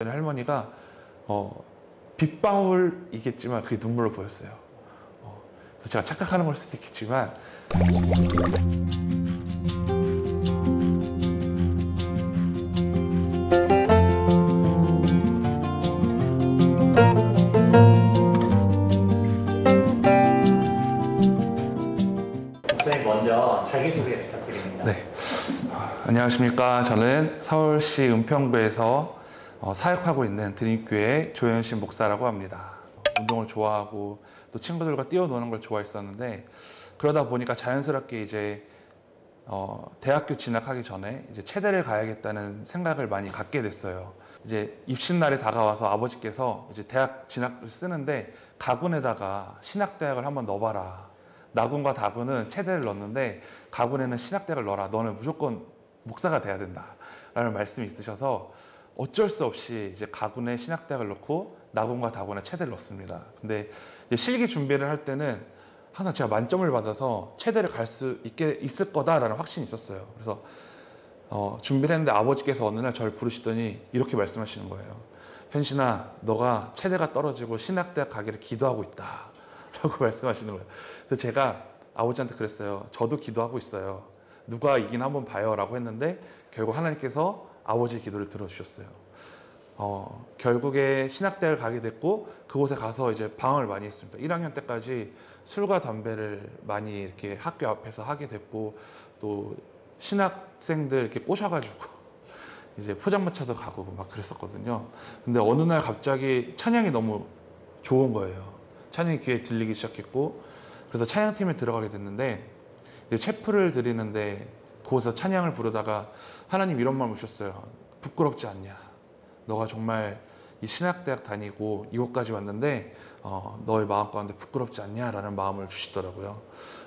할머니가 빗방울이겠지만 그게 눈물로 보였어요. 그래서 제가 착각하는 걸 수도 있겠지만 목사님 먼저 자기소개 부탁드립니다. 네, 안녕하십니까. 저는 서울시 은평구에서 사역하고 있는 드림교회 조현신 목사라고 합니다. 운동을 좋아하고 또 친구들과 뛰어노는 걸 좋아했었는데 그러다 보니까 자연스럽게 이제 대학교 진학하기 전에 이제 체대를 가야겠다는 생각을 많이 갖게 됐어요. 이제 입시날이 다가와서 아버지께서 이제 대학 진학을 쓰는데 가군에다가 신학대학을 한번 넣어봐라. 나군과 다군은 체대를 넣었는데 가군에는 신학대학을 넣어라. 너는 무조건 목사가 돼야 된다. 라는 말씀이 있으셔서 어쩔 수 없이 이제 가군에 신학대학을 넣고 나군과 다군에 체대를 넣습니다. 근데 이제 실기 준비를 할 때는 항상 제가 만점을 받아서 체대를 갈 수 있을 거다라는 확신이 있었어요. 그래서 준비를 했는데 아버지께서 어느 날 저를 부르시더니 이렇게 말씀하시는 거예요. 현신아, 너가 체대가 떨어지고 신학대학 가기를 기도하고 있다. 라고 말씀하시는 거예요. 그래서 제가 아버지한테 그랬어요. 저도 기도하고 있어요. 누가 이긴 한번 봐요. 라고 했는데 결국 하나님께서 아버지의 기도를 들어주셨어요. 결국에 신학대학을 가게 됐고 그곳에 가서 이제 방황을 많이 했습니다. 1학년 때까지 술과 담배를 많이 이렇게 학교 앞에서 하게 됐고 또 신학생들 이렇게 꼬셔가지고 이제 포장마차도 가고 막 그랬었거든요. 근데 어느 날 갑자기 찬양이 너무 좋은 거예요. 찬양이 귀에 들리기 시작했고 그래서 찬양팀에 들어가게 됐는데 이제 체프를 드리는데 그곳에서 찬양을 부르다가 하나님 이런 말 주셨어요. 부끄럽지 않냐. 너가 정말 이 신학대학 다니고 이곳까지 왔는데 너의 마음 가운데 부끄럽지 않냐 라는 마음을 주시더라고요.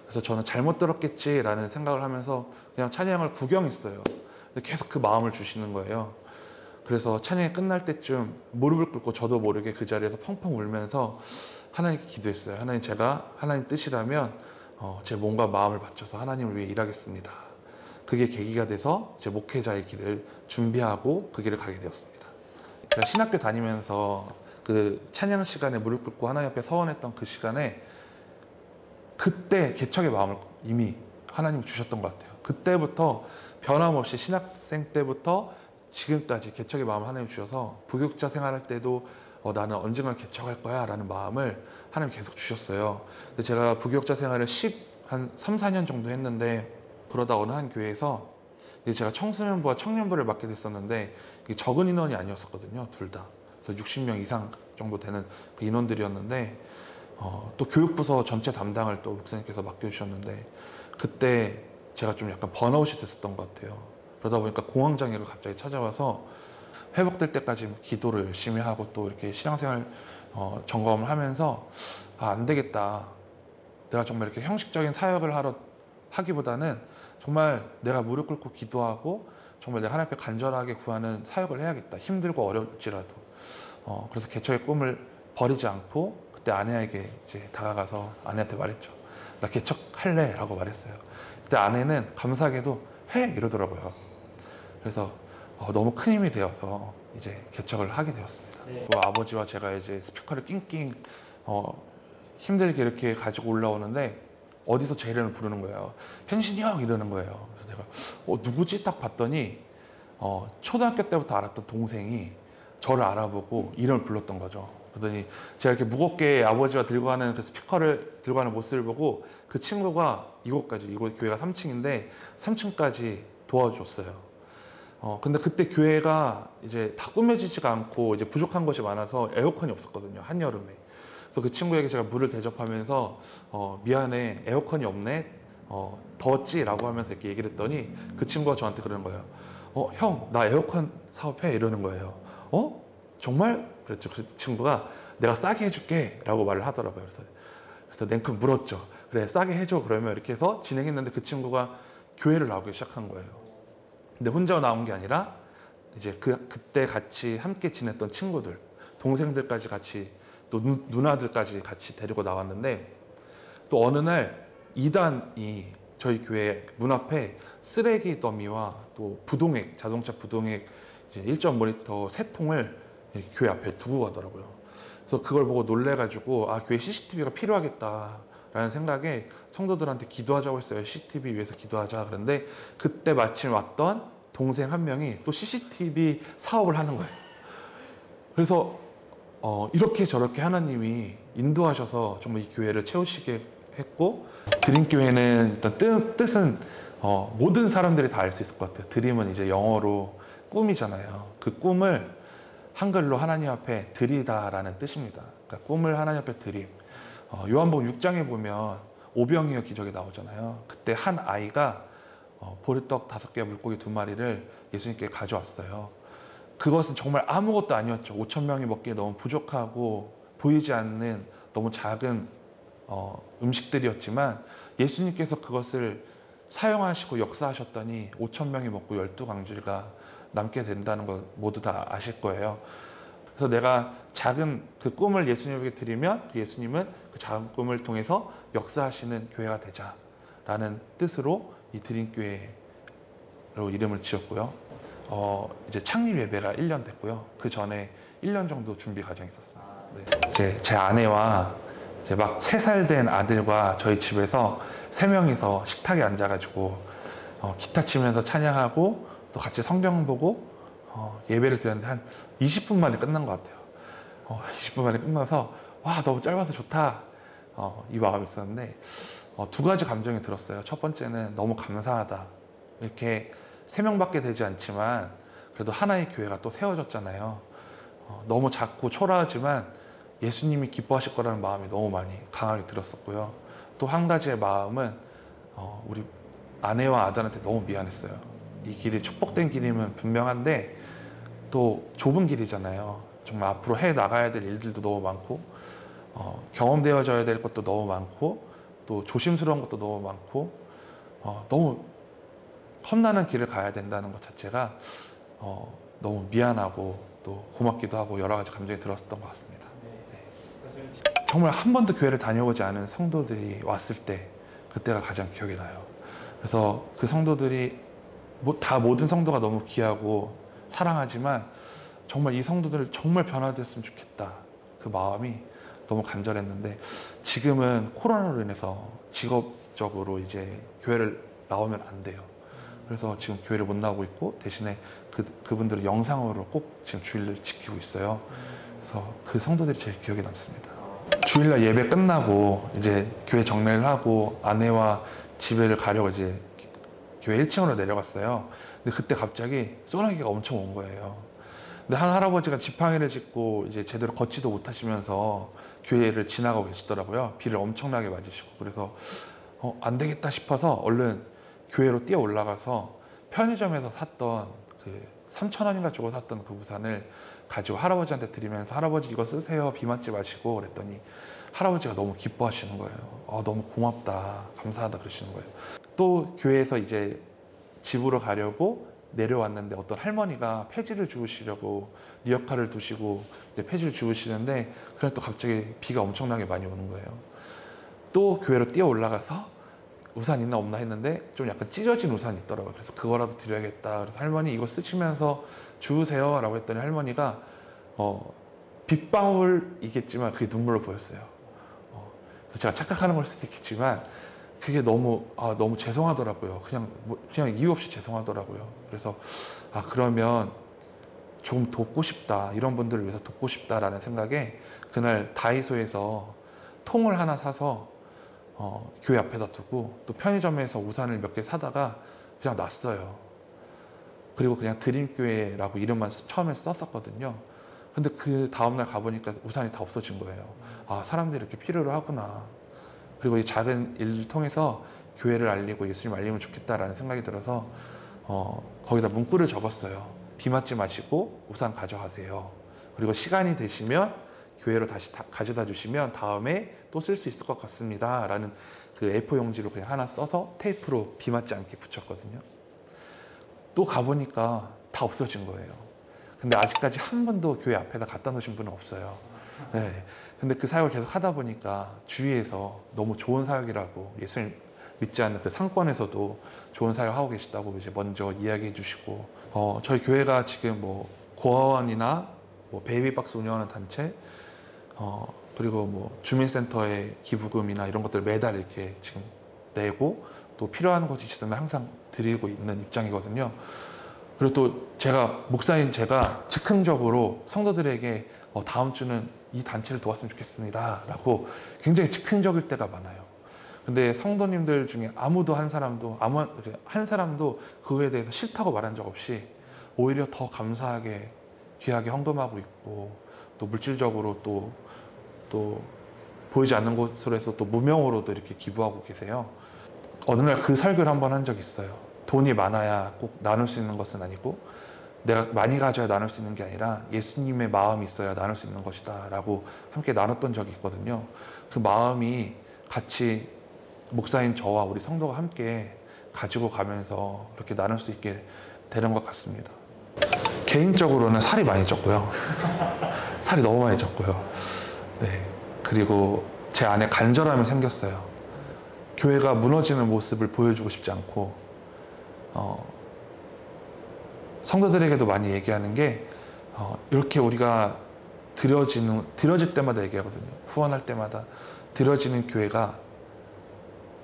그래서 저는 잘못 들었겠지 라는 생각을 하면서 그냥 찬양을 구경했어요. 근데 계속 그 마음을 주시는 거예요. 그래서 찬양이 끝날 때쯤 무릎을 꿇고 저도 모르게 그 자리에서 펑펑 울면서 하나님께 기도했어요. 하나님, 제가 하나님 뜻이라면 제 몸과 마음을 바쳐서 하나님을 위해 일하겠습니다. 그게 계기가 돼서 제 목회자의 길을 준비하고 그 길을 가게 되었습니다. 제가 신학교 다니면서 그 찬양 시간에 무릎 꿇고 하나님 앞에 서원했던 그 시간에 그때 개척의 마음을 이미 하나님이 주셨던 것 같아요. 그때부터 변함없이 신학생 때부터 지금까지 개척의 마음을 하나님 주셔서 부교육자 생활할 때도 나는 언젠가 개척할 거야 라는 마음을 하나님 계속 주셨어요. 근데 제가 부교육자 생활을 한 3, 4년 정도 했는데 그러다 어느 한 교회에서 이제 제가 청소년부와 청년부를 맡게 됐었는데 적은 인원이 아니었었거든요. 둘 다. 그래서 60명 이상 정도 되는 그 인원들이었는데 또 교육부서 전체 담당을 또 목사님께서 맡겨주셨는데 그때 제가 좀 약간 번아웃이 됐었던 것 같아요. 그러다 보니까 공황장애가 갑자기 찾아와서 회복될 때까지 기도를 열심히 하고 또 이렇게 신앙생활 점검을 하면서 안 되겠다. 내가 정말 이렇게 형식적인 사역을 하기보다는 정말 내가 무릎 꿇고 기도하고 정말 내가 하나님 앞에 간절하게 구하는 사역을 해야겠다. 힘들고 어렵지라도. 그래서 개척의 꿈을 버리지 않고 그때 아내에게 이제 다가가서 아내한테 말했죠. 나 개척할래 라고 말했어요. 그때 아내는 감사하게도 해 이러더라고요. 그래서 너무 큰 힘이 되어서 이제 개척을 하게 되었습니다. 네. 또 아버지와 제가 이제 스피커를 낑낑 힘들게 이렇게 가지고 올라오는데 어디서 제 이름을 부르는 거예요. 현신이 형 이러는 거예요. 그래서 내가 누구지 딱 봤더니 초등학교 때부터 알았던 동생이 저를 알아보고 이름을 불렀던 거죠. 그러더니 제가 이렇게 무겁게 아버지가 들고 가는 그 스피커를 들고 가는 모습을 보고 그 친구가 이곳 교회가 3층인데 3층까지 도와줬어요. 근데 그때 교회가 이제 다 꾸며지지가 않고 이제 부족한 것이 많아서 에어컨이 없었거든요. 한여름에. 그래서 그 친구에게 제가 물을 대접하면서 미안해, 에어컨이 없네, 더웠지? 라고 하면서 이렇게 얘기를 했더니 그 친구가 저한테 그러는 거예요. 형, 나 에어컨 사업해? 이러는 거예요. 정말? 그랬죠. 그 친구가 내가 싸게 해줄게 라고 말을 하더라고요. 그래서 냉큼 물었죠. 그래, 싸게 해줘. 그러면 이렇게 해서 진행했는데 그 친구가 교회를 나오기 시작한 거예요. 근데 혼자 나온 게 아니라 이제 그때 같이 함께 지냈던 친구들, 동생들까지 같이 또 누나들까지 같이 데리고 나왔는데 또 어느 날 이단이 저희 교회 문 앞에 쓰레기 더미와 또 부동액, 자동차 부동액 이제 1.5리터 3통을 교회 앞에 두고 가더라고요. 그래서 그걸 보고 놀래가지고 아, 교회 CCTV가 필요하겠다라는 생각에 성도들한테 기도하자고 했어요. CCTV 위해서 기도하자. 그런데 그때 마침 왔던 동생 한 명이 또 CCTV 사업을 하는 거예요. 그래서 이렇게 저렇게 하나님이 인도하셔서 정말 이 교회를 채우시게 했고, 드림교회는 일단 뜻은 모든 사람들이 다 알 수 있을 것 같아요. 드림은 이제 영어로 꿈이잖아요. 그 꿈을 한글로 하나님 앞에 드리다라는 뜻입니다. 그러니까 꿈을 하나님 앞에 드림. 요한복음 6장에 보면 오병이어 기적이 나오잖아요. 그때 한 아이가 보리떡 5개와 물고기 2마리를 예수님께 가져왔어요. 그것은 정말 아무것도 아니었죠. 5천 명이 먹기에 너무 부족하고 보이지 않는 너무 작은 음식들이었지만 예수님께서 그것을 사용하시고 역사하셨더니 5천 명이 먹고 12광주리가 남게 된다는 걸 모두 다 아실 거예요. 그래서 내가 작은 그 꿈을 예수님에게 드리면 예수님은 그 작은 꿈을 통해서 역사하시는 교회가 되자라는 뜻으로 이 드림교회로 이름을 지었고요. 이제 창립 예배가 1년 됐고요. 그 전에 1년 정도 준비 과정이 있었습니다. 네. 이제 제 아내와 이제 막 3살 된 아들과 저희 집에서 3명이서 식탁에 앉아가지고 기타 치면서 찬양하고 또 같이 성경 보고 예배를 드렸는데 한 20분 만에 끝난 것 같아요. 20분 만에 끝나서 와, 너무 짧아서 좋다, 이 마음이 있었는데 2가지 감정이 들었어요. 첫 번째는 너무 감사하다. 이렇게 3명밖에 되지 않지만 그래도 하나의 교회가 또 세워졌잖아요. 너무 작고 초라하지만 예수님이 기뻐하실 거라는 마음이 너무 많이 강하게 들었었고요. 또 한 가지의 마음은 우리 아내와 아들한테 너무 미안했어요. 이 길이 축복된 길임은 분명한데 또 좁은 길이잖아요. 정말 앞으로 해 나가야 될 일들도 너무 많고 경험되어져야 될 것도 너무 많고 또 조심스러운 것도 너무 많고 너무 험난한 길을 가야 된다는 것 자체가 너무 미안하고 또 고맙기도 하고 여러 가지 감정이 들었던 것 같습니다. 네. 정말 한 번도 교회를 다녀오지 않은 성도들이 왔을 때 그때가 가장 기억이 나요. 그래서 그 성도들이 다 모든 성도가 너무 귀하고 사랑하지만 정말 이 성도들 정말 변화됐으면 좋겠다, 그 마음이 너무 간절했는데 지금은 코로나로 인해서 직업적으로 이제 교회를 나오면 안 돼요. 그래서 지금 교회를 못 나오고 있고 대신에 그분들을 영상으로 꼭 지금 주일을 지키고 있어요. 그래서 그 성도들이 제일 기억에 남습니다. 주일날 예배 끝나고 이제 교회 정례를 하고 아내와 집에를 가려고 이제 교회 1층으로 내려갔어요. 근데 그때 갑자기 소나기가 엄청 온 거예요. 근데 한 할아버지가 지팡이를 짚고 이제 제대로 걷지도 못하시면서 교회를 지나가고 계시더라고요. 비를 엄청나게 맞으시고. 그래서 안 되겠다 싶어서 얼른 교회로 뛰어 올라가서 편의점에서 샀던 그 3,000원인가 주고 샀던 그 우산을 가지고 할아버지한테 드리면서 할아버지 이거 쓰세요, 비 맞지 마시고 그랬더니 할아버지가 너무 기뻐하시는 거예요. 너무 고맙다, 감사하다 그러시는 거예요. 또 교회에서 이제 집으로 가려고 내려왔는데 어떤 할머니가 폐지를 주우시려고 리어카를 두시고 이제 폐지를 주우시는데 그날 또 갑자기 비가 엄청나게 많이 오는 거예요. 또 교회로 뛰어 올라가서 우산 있나 없나 했는데 좀 약간 찢어진 우산이 있더라고요. 그래서 그거라도 드려야겠다. 그래서 할머니 이거 쓰시면서 주우세요 라고 했더니 할머니가 빗방울이겠지만 그게 눈물로 보였어요. 그래서 제가 착각하는 걸 수도 있겠지만 그게 너무 죄송하더라고요. 그냥 이유 없이 죄송하더라고요. 그래서 그러면 조금 돕고 싶다, 이런 분들을 위해서 돕고 싶다라는 생각에 그날 다이소에서 통을 하나 사서 교회 앞에다 두고 또 편의점에서 우산을 몇 개 사다가 그냥 놨어요. 그리고 그냥 드림교회라고 이름만 처음에 썼었거든요. 근데 그 다음날 가보니까 우산이 다 없어진 거예요. 사람들이 이렇게 필요로 하구나. 그리고 이 작은 일을 통해서 교회를 알리고 예수님 알리면 좋겠다라는 생각이 들어서 거기다 문구를 적었어요. 비 맞지 마시고 우산 가져가세요. 그리고 시간이 되시면 교회로 다시 가져다 주시면 다음에 또 쓸 수 있을 것 같습니다 라는 그 A4 용지로 그냥 하나 써서 테이프로 비 맞지 않게 붙였거든요. 또 가보니까 다 없어진 거예요. 근데 아직까지 한 번도 교회 앞에다 갖다 놓으신 분은 없어요. 네. 근데 그 사역을 계속 하다 보니까 주위에서 너무 좋은 사역이라고, 예수님 믿지 않는 그 상권에서도 좋은 사역 하고 계시다고 이제 먼저 이야기해 주시고, 저희 교회가 지금 뭐 고아원이나 뭐 베이비박스 운영하는 단체, 그리고 뭐 주민센터의 기부금이나 이런 것들 매달 이렇게 지금 내고 또 필요한 것이 있으면 항상 드리고 있는 입장이거든요. 그리고 또 제가 목사인 제가 즉흥적으로 성도들에게 다음 주는 이 단체를 도왔으면 좋겠습니다 라고 굉장히 즉흥적일 때가 많아요. 근데 성도님들 중에 아무도 한 사람도 그거에 대해서 싫다고 말한 적 없이 오히려 더 감사하게 귀하게 헌금하고 있고, 또 물질적으로 또 보이지 않는 곳으로 해서 또 무명으로도 이렇게 기부하고 계세요. 어느 날 그 설교를 한번 한 적이 있어요. 돈이 많아야 꼭 나눌 수 있는 것은 아니고, 내가 많이 가져야 나눌 수 있는 게 아니라 예수님의 마음이 있어야 나눌 수 있는 것이다 라고 함께 나눴던 적이 있거든요. 그 마음이 같이 목사인 저와 우리 성도가 함께 가지고 가면서 이렇게 나눌 수 있게 되는 것 같습니다. 개인적으로는 살이 많이 쪘고요. 살이 너무 많이 쪘고요. 네. 그리고 제 안에 간절함이 생겼어요. 교회가 무너지는 모습을 보여주고 싶지 않고, 성도들에게도 많이 얘기하는 게, 이렇게 우리가 드려질 때마다 얘기하거든요. 후원할 때마다 드려지는 교회가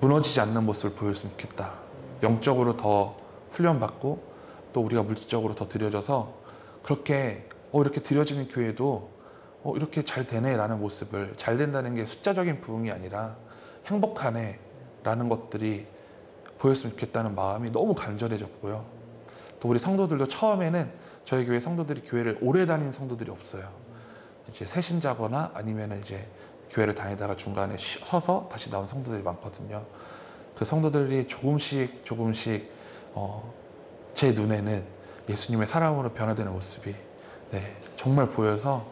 무너지지 않는 모습을 보였으면 좋겠다. 영적으로 더 훈련받고 또 우리가 물질적으로 더 드려져서 그렇게 이렇게 드려지는 교회도 이렇게 잘 되네 라는 모습을, 잘 된다는 게 숫자적인 부흥이 아니라 행복하네 라는 것들이 보였으면 좋겠다는 마음이 너무 간절해졌고요. 또 우리 성도들도 처음에는 저희 교회 성도들이 교회를 오래 다닌 성도들이 없어요. 이제 새 신자거나 아니면 이제 교회를 다니다가 중간에 서서 다시 나온 성도들이 많거든요. 그 성도들이 조금씩 제 눈에는 예수님의 사람으로 변화되는 모습이 정말 보여서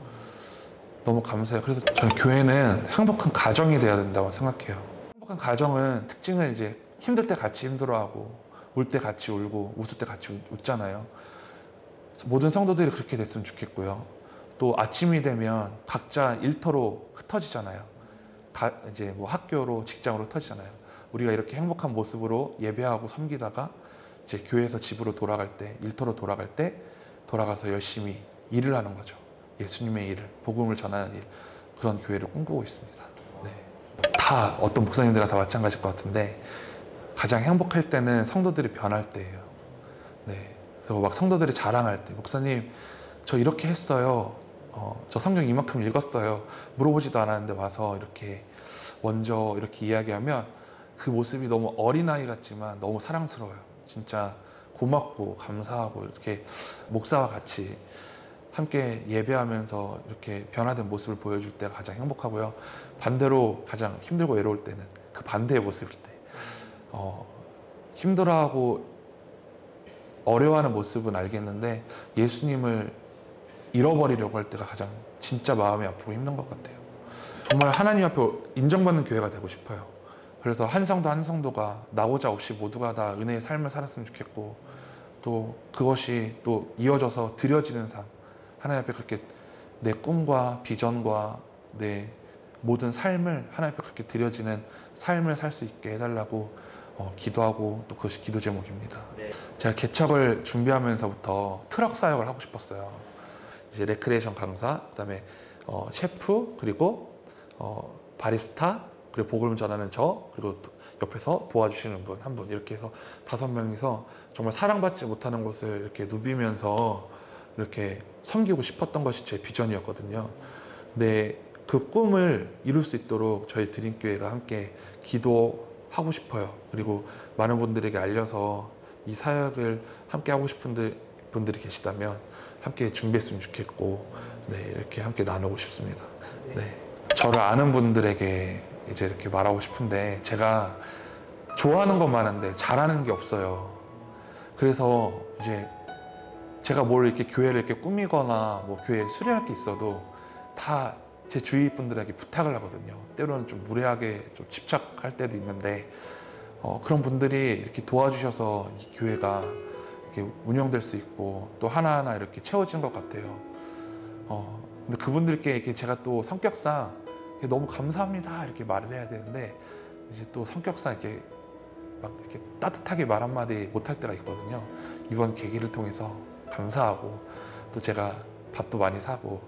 너무 감사해요. 그래서 저는 교회는 행복한 가정이 되어야 된다고 생각해요. 행복한 가정은 특징은 이제 힘들 때 같이 힘들어하고 울 때 같이 울고 웃을 때 같이 웃잖아요. 모든 성도들이 그렇게 됐으면 좋겠고요. 또 아침이 되면 각자 일터로 흩어지잖아요. 이제 뭐 학교로 직장으로 흩어지잖아요. 우리가 이렇게 행복한 모습으로 예배하고 섬기다가 이제 교회에서 집으로 돌아갈 때, 일터로 돌아갈 때 돌아가서 열심히 일을 하는 거죠. 예수님의 일을, 복음을 전하는 일, 그런 교회를 꿈꾸고 있습니다. 네. 다 어떤 목사님들이랑 다 마찬가지일 것 같은데 가장 행복할 때는 성도들이 변할 때예요. 네. 그래서 막 성도들이 자랑할 때, 목사님 저 이렇게 했어요. 저 성경 이만큼 읽었어요. 물어보지도 않았는데 와서 이렇게 먼저 이렇게 이야기하면 그 모습이 너무 어린아이 같지만 너무 사랑스러워요. 진짜 고맙고 감사하고, 이렇게 목사와 같이 함께 예배하면서 이렇게 변화된 모습을 보여줄 때가 가장 행복하고요. 반대로 가장 힘들고 외로울 때는 그 반대의 모습일 때, 힘들어하고 어려워하는 모습은 알겠는데 예수님을 잃어버리려고 할 때가 가장 진짜 마음이 아프고 힘든 것 같아요. 정말 하나님 앞에 인정받는 교회가 되고 싶어요. 그래서 한 성도 한 성도가 나고자 없이 모두가 다 은혜의 삶을 살았으면 좋겠고, 또 그것이 또 이어져서 드려지는 삶, 하나님 앞에 그렇게 내 꿈과 비전과 내 모든 삶을 하나님 앞에 그렇게 드려지는 삶을 살 수 있게 해달라고 기도하고, 또 그것이 기도 제목입니다. 네. 제가 개척을 준비하면서부터 트럭 사역을 하고 싶었어요. 이제 레크레이션 강사, 그다음에 셰프, 그리고 바리스타, 그리고 복음을 전하는 저, 그리고 옆에서 도와주시는 분 한 분, 이렇게 해서 5명이서 정말 사랑받지 못하는 곳을 이렇게 누비면서 이렇게 섬기고 싶었던 것이 제 비전이었거든요. 근데 그 꿈을 이룰 수 있도록 저희 드림교회가 함께 기도하고 싶어요. 그리고 많은 분들에게 알려서 이 사역을 함께 하고 싶은 분들이 계시다면 함께 준비했으면 좋겠고, 이렇게 함께 나누고 싶습니다. 저를 아는 분들에게 이제 이렇게 말하고 싶은데, 제가 좋아하는 건 많은데 잘하는 게 없어요. 그래서 이제 제가 뭘 이렇게 교회를 이렇게 꾸미거나 뭐 교회에 수련할 게 있어도 다 제 주위 분들에게 부탁을 하거든요. 때로는 좀 무례하게 좀 집착할 때도 있는데, 그런 분들이 이렇게 도와주셔서 이 교회가 이렇게 운영될 수 있고 또 하나하나 이렇게 채워진 것 같아요. 근데 그분들께 이렇게 제가 또 성격상 너무 감사합니다 이렇게 말을 해야 되는데, 이제 또 성격상 이렇게 막 이렇게 따뜻하게 말 한마디 못할 때가 있거든요. 이번 계기를 통해서 감사하고, 또 제가 밥도 많이 사고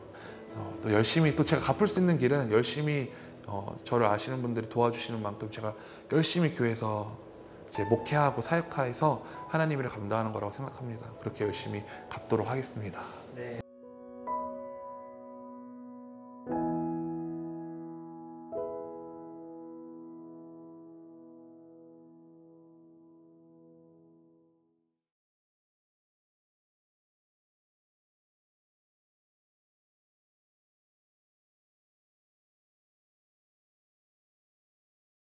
또 열심히 또 제가 갚을 수 있는 길은 열심히 저를 아시는 분들이 도와주시는 만큼 제가 열심히 교회에서 이제 목회하고 사역해서 하나님 일을 감당하는 거라고 생각합니다. 그렇게 열심히 갚도록 하겠습니다. 네.